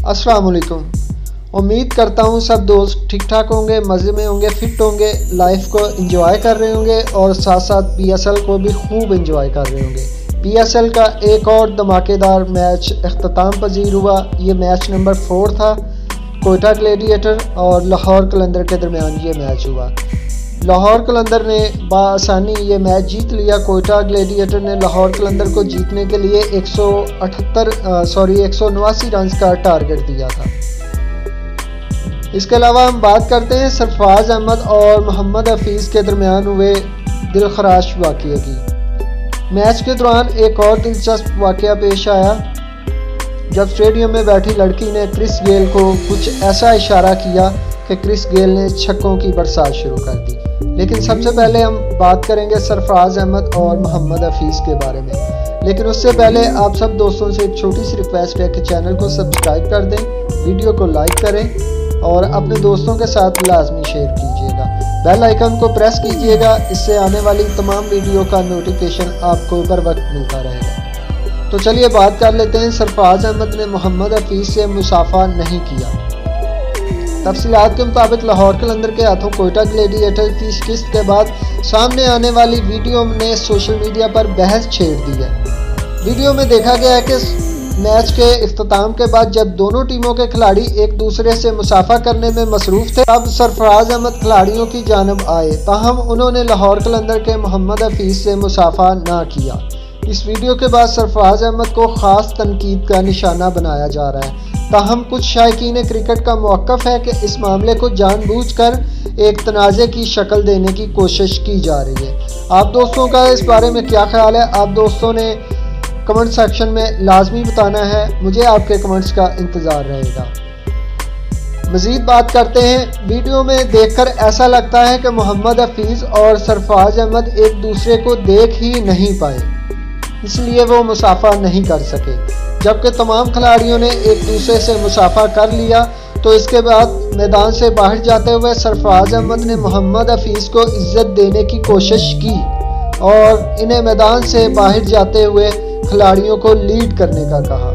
अस्सलाम वालेकुम। उम्मीद करता हूँ सब दोस्त ठीक ठाक होंगे, मज़े में होंगे, फिट होंगे, लाइफ को एंजॉय कर रहे होंगे और साथ साथ PSL को भी खूब एंजॉय कर रहे होंगे। PSL का एक और धमाकेदार मैच इख्तिताम पजीर हुआ। ये मैच नंबर 4 था। कोयटा ग्लेडिएटर और लाहौर कलंदर के दरमियान ये मैच हुआ। लाहौर कलंदर ने बआसानी ये मैच जीत लिया। कोयटा ग्लेडिएटर ने लाहौर कलंदर को जीतने के लिए 189 रन का टारगेट दिया था। इसके अलावा हम बात करते हैं सरफराज अहमद और मोहम्मद हफीज़ के दरमियान हुए दिलखराश वाक़ये की। मैच के दौरान एक और दिलचस्प वाक़या पेश आया जब स्टेडियम में बैठी लड़की ने क्रिस गेल को कुछ ऐसा इशारा किया कि क्रिस गेल ने छक्कों की बरसात शुरू कर दी। लेकिन सबसे पहले हम बात करेंगे सरफराज अहमद और मोहम्मद हफीज़ के बारे में। लेकिन उससे पहले आप सब दोस्तों से एक छोटी सी रिक्वेस्ट है कि चैनल को सब्सक्राइब कर दें, वीडियो को लाइक करें और अपने दोस्तों के साथ लाजमी शेयर कीजिएगा। बेल आइकन को प्रेस कीजिएगा, इससे आने वाली तमाम वीडियो का नोटिफिकेशन आपको बर वक्त मिलता रहेगा। तो चलिए बात कर लेते हैं। सरफराज अहमद ने मोहम्मद हफीज़ से मुसाफा नहीं किया। तफसीलात के मुताबिक लाहौर कलंदर के हाथों कोयटा ग्लेडिएटर की शिकस्त के बाद सामने आने वाली वीडियो ने सोशल मीडिया पर बहस छेड़ दी है। वीडियो में देखा गया है कि मैच के इख्तिताम के बाद जब दोनों टीमों के खिलाड़ी एक दूसरे से मुसाफा करने में मसरूफ़ थे, तब सरफराज अहमद खिलाड़ियों की जानब आए, ताहम उन्होंने लाहौर कलंदर के मोहम्मद हफीज़ से मुसाफा ना किया। इस वीडियो के बाद सरफराज अहमद को ख़ास तनकीद का निशाना बनाया जा रहा है। ताहम कुछ शायकीन क्रिकेट का मौक़िफ़ है कि इस मामले को जानबूझकर एक तनाज़े की शक्ल देने की कोशिश की जा रही है। आप दोस्तों का इस बारे में क्या ख्याल है? आप दोस्तों ने कमेंट सेक्शन में लाजमी बताना है। मुझे आपके कमेंट्स का इंतज़ार रहेगा। मज़ीद बात करते हैं। वीडियो में देखकर ऐसा लगता है कि मोहम्मद हफीज़ और सरफराज अहमद एक दूसरे को देख ही नहीं पाए, इसलिए वो मुसाफा नहीं कर सके। जबकि तमाम खिलाड़ियों ने एक दूसरे से मुसाफा कर लिया, तो इसके बाद मैदान से बाहर जाते हुए सरफराज अहमद ने मोहम्मद हफीज़ को इज्जत देने की कोशिश की और इन्हें मैदान से बाहर जाते हुए खिलाड़ियों को लीड करने का कहा।